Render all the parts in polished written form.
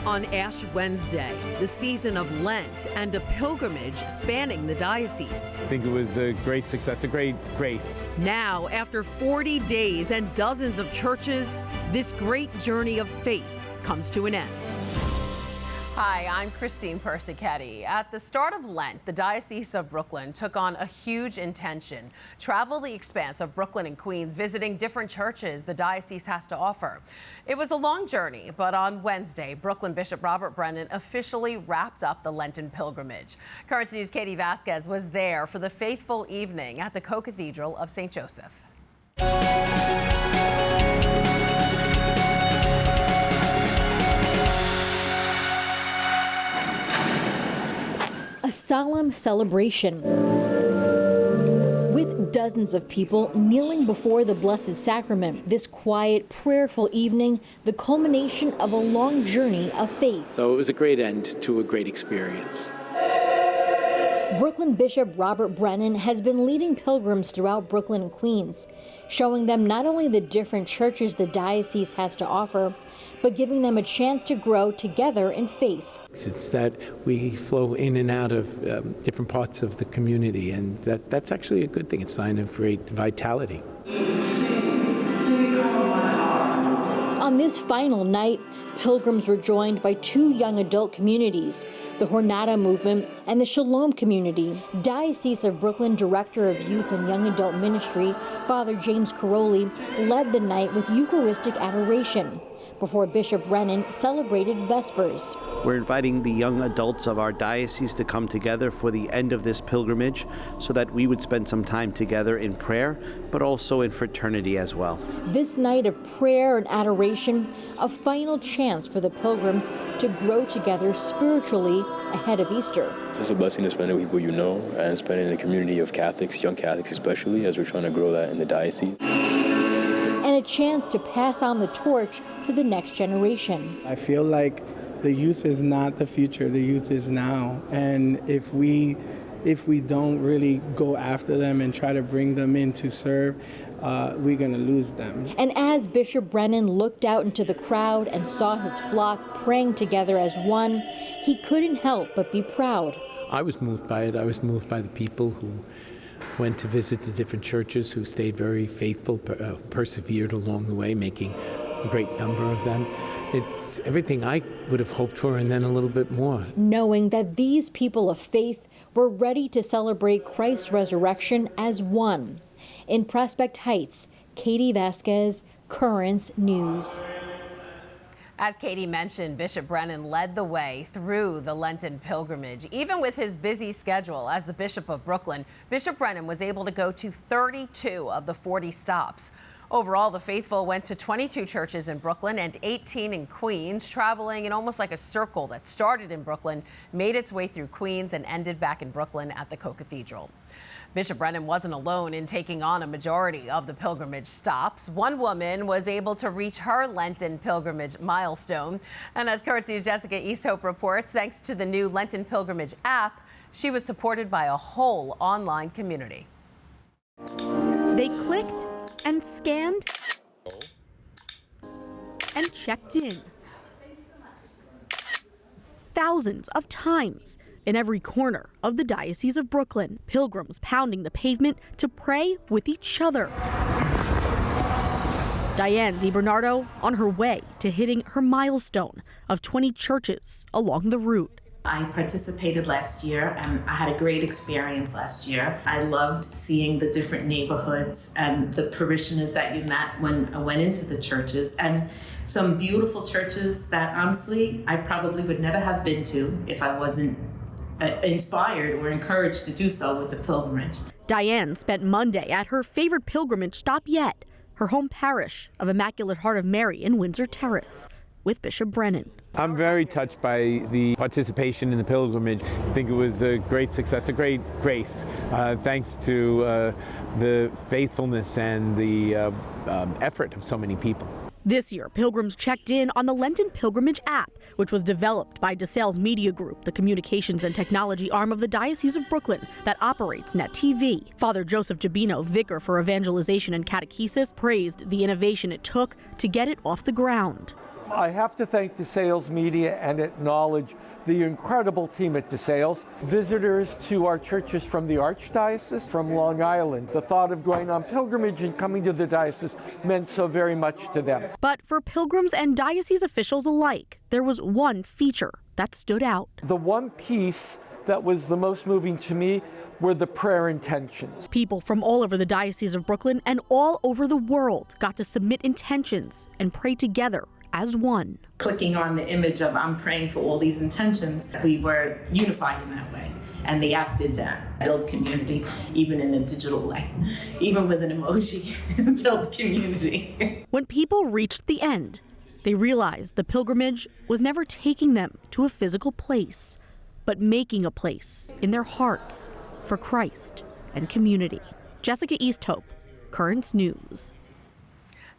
on Ash Wednesday, the season of Lent and a pilgrimage spanning the diocese. I think it was a great success, a great grace. Now, after 40 days and dozens of churches, this great journey of faith comes to an end. Hi, I'm Christine Persichetti. At the start of Lent, the Diocese of Brooklyn took on a huge intention: travel the expanse of Brooklyn and Queens, visiting different churches the diocese has to offer. It was a long journey, but on Wednesday, Brooklyn Bishop Robert Brennan officially wrapped up the Lenten pilgrimage. Currents News' Katie Vasquez was there for the faithful evening at the Co-Cathedral of St. Joseph. A solemn celebration, with dozens of people kneeling before the Blessed Sacrament. This quiet, prayerful evening, the culmination of a long journey of faith. So it was a great end to a great experience. Brooklyn Bishop Robert Brennan has been leading pilgrims throughout Brooklyn and Queens, showing them not only the different churches the diocese has to offer, but giving them a chance to grow together in faith. It's that we flow in and out of different parts of the community, and that's actually a good thing. It's a sign of great vitality. On this final night, pilgrims were joined by two young adult communities, the Jornada movement and the Shalom community. Diocese of Brooklyn Director of Youth and Young Adult Ministry, Father James Caroli, led the night with Eucharistic adoration before Bishop Brennan celebrated Vespers. We're inviting the young adults of our diocese to come together for the end of this pilgrimage so that we would spend some time together in prayer, but also in fraternity as well. This night of prayer and adoration, a final chance for the pilgrims to grow together spiritually ahead of Easter. It's a blessing to spend it with people you know and spend it in a community of Catholics, young Catholics especially, as we're trying to grow that in the diocese. And a chance to pass on the torch to the next generation. I feel like the youth is not the future, the youth is now. And if we don't really go after them and try to bring them in to serve, we're going to lose them. And as Bishop Brennan looked out into the crowd and saw his flock praying together as one, he couldn't help but be proud. I was moved by it. I was moved by the people who went to visit the different churches, who stayed very faithful, persevered along the way, making a great number of them. It's everything I would have hoped for and then a little bit more. Knowing that these people of faith were ready to celebrate Christ's resurrection as one. In Prospect Heights, Katie Vasquez, Currents News. As Katie mentioned, Bishop Brennan led the way through the Lenten pilgrimage. Even with his busy schedule as the Bishop of Brooklyn, Bishop Brennan was able to go to 32 of the 40 stops. Overall, the faithful went to 22 churches in Brooklyn and 18 in Queens, traveling in almost like a circle that started in Brooklyn, made its way through Queens, and ended back in Brooklyn at the Co-Cathedral. Bishop Brennan wasn't alone in taking on a majority of the pilgrimage stops. One woman was able to reach her Lenten pilgrimage milestone. And as Currents News' Jessica Easthope reports, thanks to the new Lenten pilgrimage app, she was supported by a whole online community. They clicked and scanned and checked in thousands of times. In every corner of the Diocese of Brooklyn, pilgrims pounding the pavement to pray with each other. Diane DiBernardo on her way to hitting her milestone of 20 churches along the route. I participated last year and I had a great experience last year. I loved seeing the different neighborhoods and the parishioners that you met when I went into the churches, and some beautiful churches that honestly I probably would never have been to if I wasn't inspired or encouraged to do so with the pilgrimage. Diane spent Monday at her favorite pilgrimage stop yet, her home parish of Immaculate Heart of Mary in Windsor Terrace, with Bishop Brennan. I'm very touched by the participation in the pilgrimage. I think it was a great success, a great grace, thanks to the faithfulness and the effort of so many people. This year, pilgrims checked in on the Lenten Pilgrimage app, which was developed by DeSales Media Group, the communications and technology arm of the Diocese of Brooklyn that operates Net TV. Father Joseph Jabino, vicar for evangelization and catechesis, praised the innovation it took to get it off the ground. I have to thank DeSales Media and acknowledge the incredible team at DeSales. Visitors to our churches from the Archdiocese, from Long Island, the thought of going on pilgrimage and coming to the diocese meant so very much to them. But for pilgrims and diocese officials alike, there was one feature that stood out. The one piece that was the most moving to me were the prayer intentions. People from all over the Diocese of Brooklyn and all over the world got to submit intentions and pray together as one. Clicking on the image of I'm praying for all these intentions, we were unified in that way. And the app did that. It builds community, even in a digital way. Even with an emoji, it builds community. When people reached the end, they realized the pilgrimage was never taking them to a physical place, but making a place in their hearts for Christ and community. Jessica Easthope, Currents News.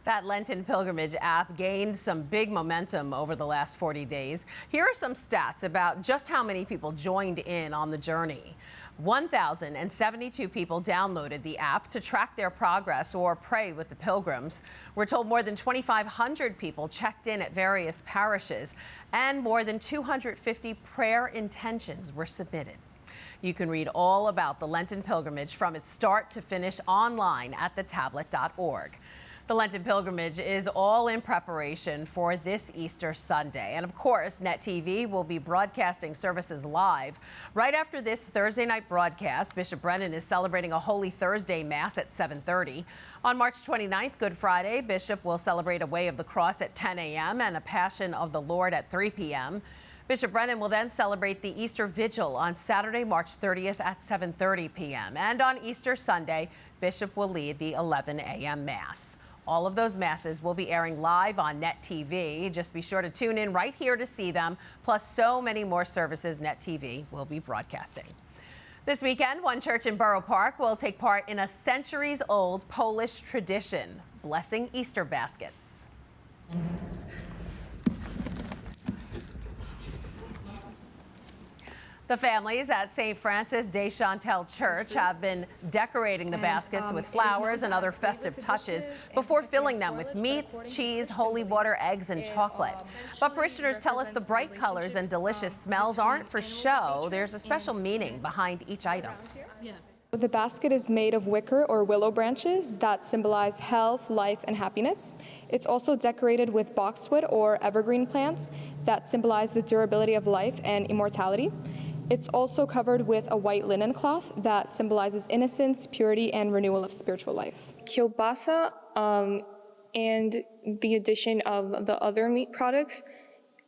That Lenten pilgrimage app gained some big momentum over the last 40 days. Here are some stats about just how many people joined in on the journey. 1,072 people downloaded the app to track their progress or pray with the pilgrims. We're told more than 2,500 people checked in at various parishes, and more than 250 prayer intentions were submitted. You can read all about the Lenten pilgrimage from its start to finish online at thetablet.org. The Lenten pilgrimage is all in preparation for this Easter Sunday. And of course, Net TV will be broadcasting services live. Right after this Thursday night broadcast, Bishop Brennan is celebrating a Holy Thursday Mass at 7:30. On March 29th, Good Friday, Bishop will celebrate a Way of the Cross at 10 a.m. and a Passion of the Lord at 3 p.m. Bishop Brennan will then celebrate the Easter Vigil on Saturday, March 30th at 7:30 p.m. And on Easter Sunday, Bishop will lead the 11 a.m. Mass. All of those masses will be airing live on Net TV. Just be sure to tune in right here to see them, plus so many more services Net TV will be broadcasting. This weekend, one church in Borough Park will take part in a centuries-old Polish tradition, blessing Easter baskets. The families at St. Francis de Chantal Church have been decorating the baskets with flowers and other festive touches before filling them with meats, cheese, holy water, eggs, and chocolate. But parishioners tell us the bright colors and delicious smells aren't for show. There's a special meaning behind each item. The basket is made of wicker or willow branches that symbolize health, life, and happiness. It's also decorated with boxwood or evergreen plants that symbolize the durability of life and immortality. It's also covered with a white linen cloth that symbolizes innocence, purity, and renewal of spiritual life. Kielbasa and the addition of the other meat products,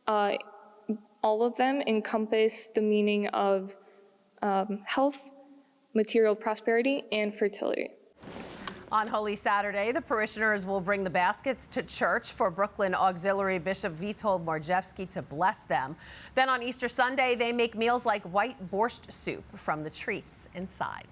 all of them encompass the meaning of health, material prosperity, and fertility. On Holy Saturday, the parishioners will bring the baskets to church for Brooklyn Auxiliary Bishop Witold Morzewski to bless them. Then on Easter Sunday, they make meals like white borscht soup from the treats inside.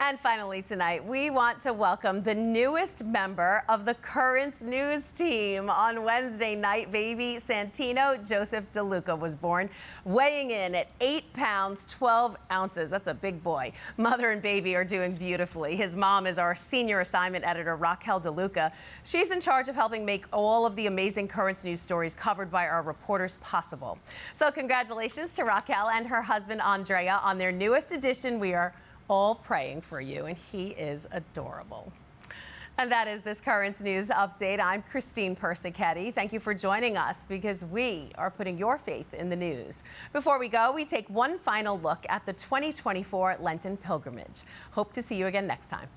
And finally tonight, we want to welcome the newest member of the Currents News team. On Wednesday night, baby Santino Joseph DeLuca was born, weighing in at 8 pounds, 12 ounces. That's a big boy. Mother and baby are doing beautifully. His mom is our senior assignment editor, Raquel DeLuca. She's in charge of helping make all of the amazing Currents News stories covered by our reporters possible. So congratulations to Raquel and her husband, Andrea, on their newest edition. We are all praying for you, and he is adorable. And that is this Currents News update. I'm Christine Persichetti. Thank you for joining us because we are putting your faith in the news. Before we go, we take one final look at the 2024 Lenten pilgrimage. Hope to see you again next time.